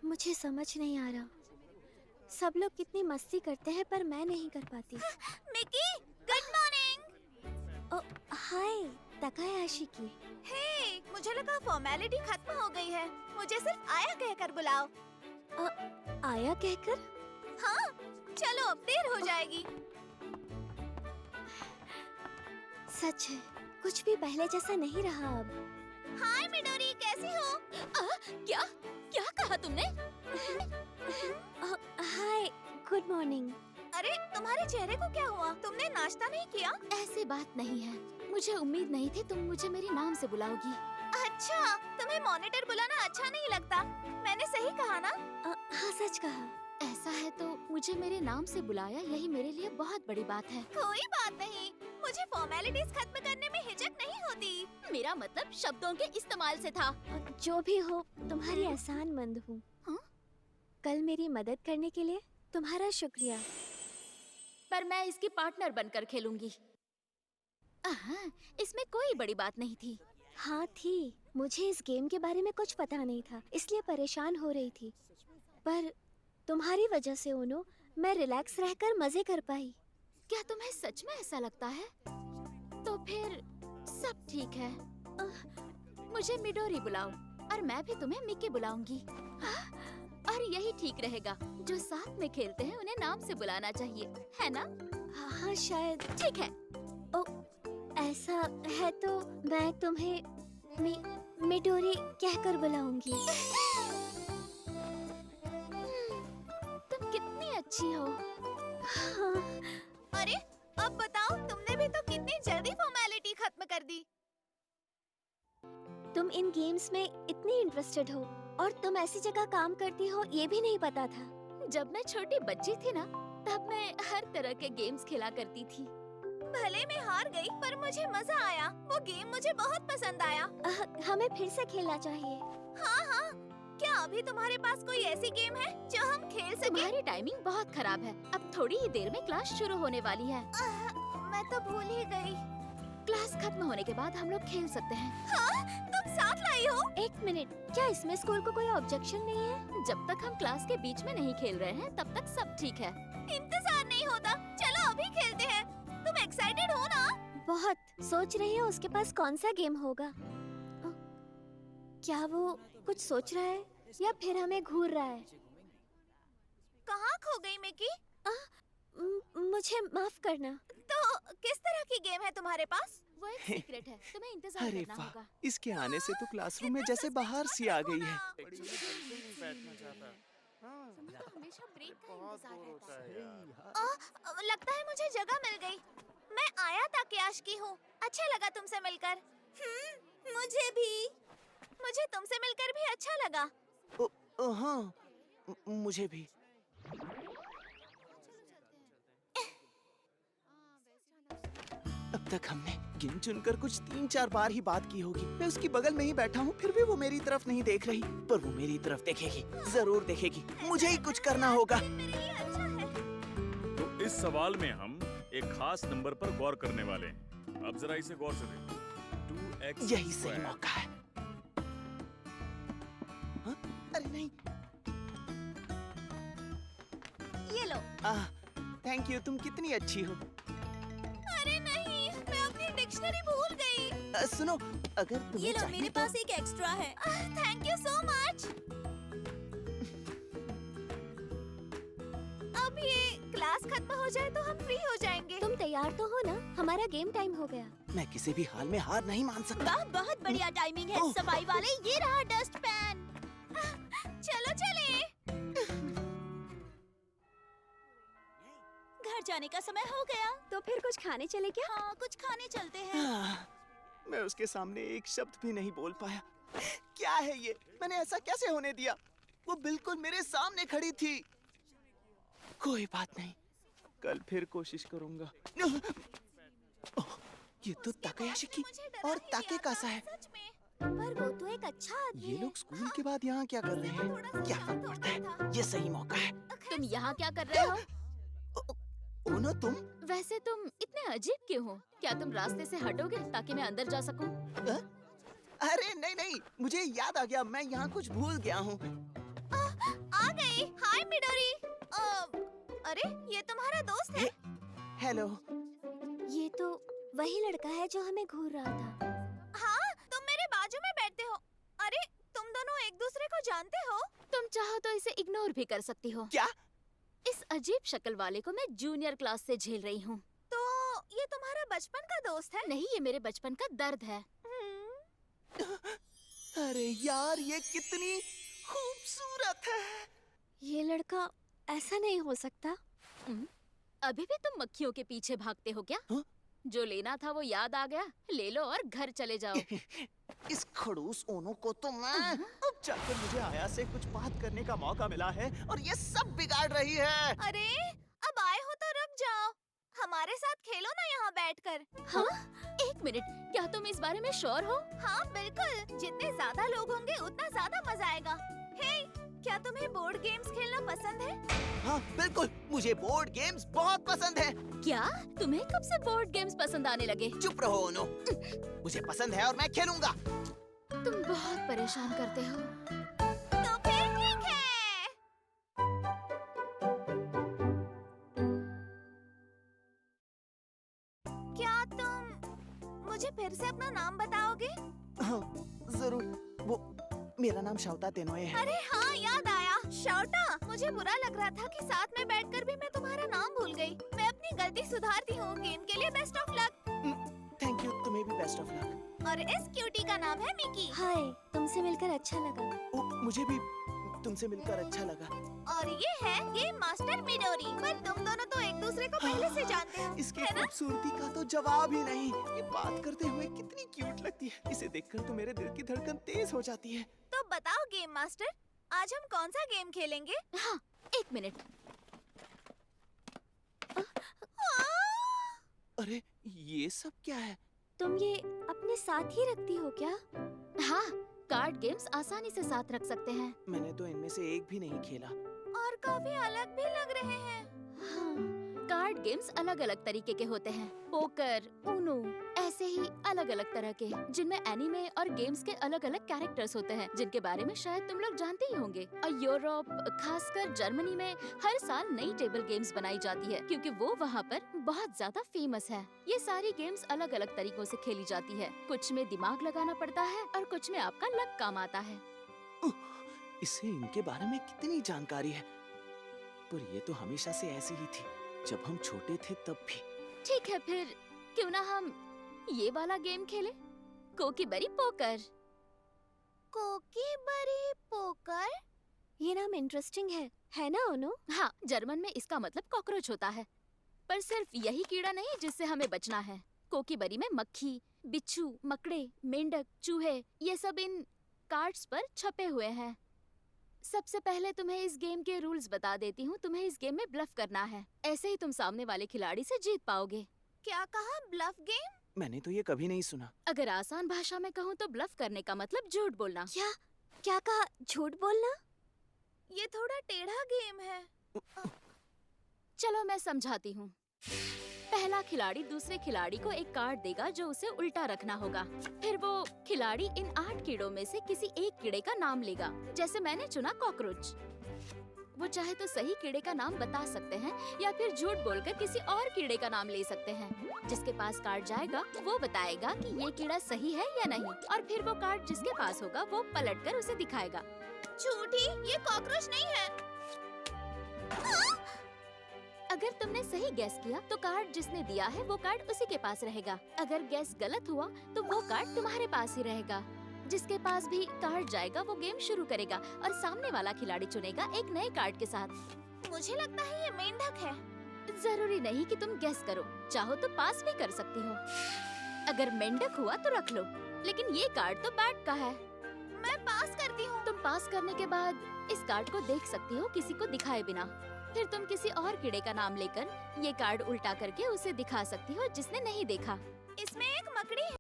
मुझे समझ नहीं आ रहा, सब लोग कितनी मस्ती करते हैं पर मैं नहीं कर पाती। Mickey, good morning. Hi Takayashi की। हे, मुझे लगा फॉर्मेलिटी खत्म हो गई है। मुझे सिर्फ आया कहकर बुलाओ। आया कहकर? हाँ, चलो अब देर हो जाएगी। सच है, कुछ भी पहले जैसा नहीं रहा अब। हाय मिडोरी, कैसी हो? क्या क्या कहा तुमने? हाय, गुड मॉर्निंग। अरे तुम्हारे चेहरे को क्या हुआ? तुमने नाश्ता नहीं किया? ऐसी बात नहीं है, मुझे उम्मीद नहीं थी तुम मुझे मेरे नाम से बुलाओगी। अच्छा, तुम्हें मॉनिटर बुलाना अच्छा नहीं लगता? मैंने सही कहा ना? हाँ सच कहा। ऐसा है तो मुझे मेरे नाम से बुलाया, यही मेरे लिए बहुत बड़ी बात है। कोई बात नहीं, मुझे फॉर्मेलिटीज खत्म करने में हिचक नहीं होती। मेरा मतलब शब्दों के इस्तेमाल से था। जो भी हो, तुम्हारी एहसानमंद हूँ। हाँ? कल मेरी मदद करने के लिए तुम्हारा शुक्रिया। पर मैं इसकी पार्टनर बनकर खेलूंगी। इसमें कोई बड़ी बात नहीं थी। हाँ थी, मुझे इस गेम के बारे में कुछ पता नहीं था, इसलिए परेशान हो रही थी। पर तुम्हारी वजह से ओनो, मैं रिलैक्स रहकर मजे कर पाई। क्या तुम्हें सच में ऐसा लगता है? तो फिर सब ठीक है। मुझे मिडोरी बुलाओ और मैं भी तुम्हें मिकी बुलाऊंगी। और यही ठीक रहेगा, जो साथ में खेलते हैं उन्हें नाम से बुलाना चाहिए, है ना? हाँ शायद। ठीक है। ऐसा है तो मैं तुम्हें मिडोरी कहकर बुलाऊंगी। तुम कितनी अच्छी हो। हाँ। अरे अब बताओ, तुमने भी तो कितनी जल्दी फॉर्मेलिटी खत्म कर दी। तुम इन गेम्स में इतनी इंटरेस्टेड हो और तुम ऐसी जगह काम करती हो, ये भी नहीं पता था। जब मैं छोटी बच्ची थी ना, तब मैं हर तरह के गेम्स खेला करती थी। भले मैं हार गई, पर मुझे मजा आया। वो गेम मुझे बहुत पसंद आया। हमें फिर से खेलना चाहिए। हाँ हाँ, क्या अभी तुम्हारे पास कोई ऐसी गेम है जो हम खेल सकें? तुम्हारी टाइमिंग बहुत खराब है। अब थोड़ी ही देर में क्लास शुरू होने वाली है। मैं तो भूल ही गई। क्लास खत्म होने के बाद हम लोग खेल सकते हैं। हाँ, तुम साथ लाई हो? एक मिनट, क्या इसमें स्कूल को कोई ऑब्जेक्शन नहीं है? जब तक हम क्लास के बीच में नहीं खेल रहे हैं, तब तक सब ठीक है। इंतजार नहीं होता, चलो अभी खेलते हैं। तुम एक्साइटेड हो ना? बहुत। सोच रही हूँ उसके पास कौन सा गेम होगा। क्या वो कुछ सोच रहा है या फिर हमें घूर रहा है? कहाँ खो गई मिकी? मुझे माफ करना। तो किस तरह की गेम है तुम्हारे पास? वो एक सीक्रेट है, तुम्हें इंतजार अरे करना वाह, होगा। इसके आने से तो क्लासरूम में जैसे बाहर सी आ गई है। हमेशा ब्रेक का इंतजार रहता है। लगता है मुझे जगह मिल गई। मैं आया ताकेयाशी हूँ। अच्छा लगा तुमसे मिलकर। मुझे भी। मुझे तुमसे मिलकर भी अच्छा लगा। हाँ, मुझे भी। अब तक हमने गिन चुनकर कुछ 3-4 बार ही बात की होगी। मैं उसकी बगल में ही बैठा हूँ, फिर भी वो मेरी तरफ नहीं देख रही। पर वो मेरी तरफ देखेगी, जरूर देखेगी। मुझे ही कुछ करना होगा। मेरे लिए अच्छा है। तो इस सवाल में हम एक खास नंबर पर गौर करने वाले हैं। अब जरा इसे गौर से देखो। 2x यही सही मौका है। हाँ? अरे नहीं। ये लो। थैंक यू, तुम कितनी अच्छी हो। अरे नहीं, मैं अपनी डिक्शनरी भूल गई। सुनो, अगर तुम्हें ये लो, चाहिए मेरे तो... पास एक एक्स्ट्रा है। Thank you so much. अब ये क्लास खत्म हो जाए तो हम फ्री हो जाएंगे। तुम तैयार तो हो ना? हमारा गेम टाइम हो गया। मैं किसी भी हाल में हार नहीं मान सकता। वाह, बहुत बढ़िया टाइमिंग है। सफाई वाले, ये रहा डस्ट पैन। चलो चले। घर जाने का समय हो गया। तो फिर कुछ खाने चले क्या? हाँ, कुछ खाने चलते हैं। मैं उसके सामने एक शब्द भी नहीं बोल पाया। क्या है ये? मैंने ऐसा कैसे होने दिया? वो बिल्कुल मेरे सामने खड़ी थी। कोई बात नहीं, कल फिर कोशिश करूंगा। ओह, ये तो ताकेयाशी की और ताकेकासा है। सच में। पर वो तो एक अच्छा आदमी ये है। लोग स्कूल के बाद यहाँ क्या कर रहे हैं? क्या फर्क पड़ता है? ये सही मौका है। तुम यहाँ क्या कर रहे हो? ओनो, तुम? वैसे तुम इतने अजीब क्यों हो? क्या तुम रास्ते से हटोगे ताकि मैं अंदर जा सकूं? अरे नहीं नहीं, मुझे याद आ गया, मैं यहाँ कुछ भूल गया हूँ। मिडोरी। अरे ये तुम्हारा दोस्त है। हेलो। ये तो वही लड़का है जो हमें घूर रहा था। हाँ, तुम मेरे बाजू में बैठते हो। अरे तुम दोनों एक दूसरे को जानते हो? तुम चाहो तो इसे इग्नोर भी कर सकती हो। क्या? इस अजीब शक्ल वाले को मैं जूनियर क्लास से झेल रही हूँ। तो ये तुम्हारा बचपन का दोस्त है? नहीं, ये मेरे बचपन का दर्द है। अरे यार, ये कितनी खूबसूरत है। ये लड़का ऐसा नहीं हो सकता। अभी भी तुम मक्खियों के पीछे भागते हो क्या? हाँ? जो लेना था वो याद आ गया, ले लो और घर चले जाओ। इस खड़ूस ओनो को तो मैं अब जाकर मुझे आया से कुछ बात करने का मौका मिला है और ये सब बिगाड़ रही है। अरे अब आए हो तो रुक जाओ, हमारे साथ खेलो ना यहाँ बैठकर। हाँ? एक मिनट, क्या तुम इस बारे में श्योर हो? हाँ बिल्कुल, जितने ज्यादा लोग होंगे उतना ज्यादा मजा आएगा। हे, क्या तुम्हें बोर्ड गेम्स खेलना पसंद है? हाँ बिल्कुल, मुझे बोर्ड गेम्स बहुत पसंद है। क्या तुम्हें कब से बोर्ड गेम्स पसंद आने लगे? चुप रहो ओनो, मुझे पसंद है और मैं खेलूंगा। तुम बहुत परेशान करते हो। तो फिर ठीक है। क्या तुम मुझे फिर से अपना नाम बताओगे? हाँ जरूर, वो मेरा नाम शाउता तेनोए है। अरे हाँ, याद आया, शाउटा। मुझे बुरा लग रहा था कि साथ में बैठकर भी मैं तुम्हारा नाम भूल गई। मैं अपनी गलती सुधारती हूँ। गेम के लिए best of luck. Thank you, तुम्हें भी बेस्ट ऑफ लक। और इस क्यूटी का नाम है मिकी। हाय, तुमसे मिलकर अच्छा लगा। मुझे भी तुमसे मिलकर अच्छा लगा। और ये है गेम मास्टर मिडोरी। पर तुम दोनों तो एक दूसरे को पहले से जानते हो, इसकी है ना? खूबसूरती का तो जवाब ही नहीं। ये बात करते हुए कितनी क्यूट लगती है। इसे देखकर तो मेरे दिल की धड़कन तेज हो जाती है। तो बताओ गेम मास्टर, आज हम कौन सा गेम खेलेंगे? हाँ, एक मिनट। अरे ये सब क्या है? तुम ये अपने साथ ही रखती हो क्या? हाँ, कार्ड गेम्स आसानी से साथ रख सकते हैं। मैंने तो इनमें से एक भी नहीं खेला। और काफी अलग भी लग रहे हैं। हाँ, कार्ड गेम्स अलग अलग तरीके के होते हैं। पोकर, ऊनो, ऐसे ही अलग अलग तरह के, जिनमें एनीमे और गेम्स के अलग अलग कैरेक्टर्स होते हैं, जिनके बारे में शायद तुम लोग जानते ही होंगे। और यूरोप, खासकर जर्मनी में हर साल नई टेबल गेम्स बनाई जाती है, क्योंकि वो वहाँ पर बहुत ज्यादा फेमस है। ये सारी गेम्स अलग अलग तरीकों से खेली जाती है। कुछ में दिमाग लगाना पड़ता है और कुछ में आपका लक काम आता है। इसे इनके बारे में कितनी जानकारी है। पर ये तो हमेशा से ऐसी ही थी, जब हम छोटे थे तब भी। ठीक है, फिर क्यों ना हम ये वाला गेम खेले, कोकीबरी पोकर। कोकीबरी पोकर? ये नाम इंटरेस्टिंग है ना ओनो? हाँ, जर्मन में इसका मतलब कॉकरोच होता है। पर सिर्फ यही कीड़ा नहीं जिससे हमें बचना है। कोकीबरी में मक्खी, बिच्छू, मकड़े, मेंढक, चूहे, ये सब इन कार्ड्स पर छपे हुए हैं। सबसे पहले तुम्हें इस गेम के रूल्स बता देती हूँ। तुम्हें इस गेम में ब्लफ करना है, ऐसे ही तुम सामने वाले खिलाड़ी से जीत पाओगे। क्या कहा, ब्लफ गेम? मैंने तो ये कभी नहीं सुना। अगर आसान भाषा में कहूँ तो ब्लफ करने का मतलब झूठ बोलना। क्या कहा? झूठ बोलना? ये थोड़ा टेढ़ा गेम है। चलो मैं समझाती हूँ। पहला खिलाड़ी दूसरे खिलाड़ी को एक कार्ड देगा जो उसे उल्टा रखना होगा। फिर वो खिलाड़ी इन 8 कीड़ों में से किसी एक कीड़े का नाम लेगा। जैसे मैंने चुना कॉकरोच। वो चाहे तो सही कीड़े का नाम बता सकते हैं या फिर झूठ बोलकर किसी और कीड़े का नाम ले सकते हैं। जिसके पास कार्ड जाएगा वो बताएगा कि ये कीड़ा सही है या नहीं, और फिर वो कार्ड जिसके पास होगा वो पलटकर उसे दिखाएगा। झूठी, ये कॉकरोच नहीं है। अगर तुमने सही गैस किया तो कार्ड जिसने दिया है वो कार्ड उसी के पास रहेगा। अगर गैस गलत हुआ तो वो कार्ड तुम्हारे पास ही रहेगा। जिसके पास भी कार्ड जाएगा वो गेम शुरू करेगा और सामने वाला खिलाड़ी चुनेगा एक नए कार्ड के साथ। मुझे लगता है ये मेंढक है। जरूरी नहीं कि तुम गेस करो, चाहो तो पास भी कर सकती हो। अगर मेंढक हुआ तो रख लो, लेकिन ये कार्ड तो बैट का है। मैं पास करती हूँ। तुम पास करने के बाद इस कार्ड को देख सकती हो किसी को दिखाए बिना। फिर तुम किसी और कीड़े का नाम लेकर ये कार्ड उल्टा करके उसे दिखा सकती हो जिसने नहीं देखा। इसमें एक मकड़ी है।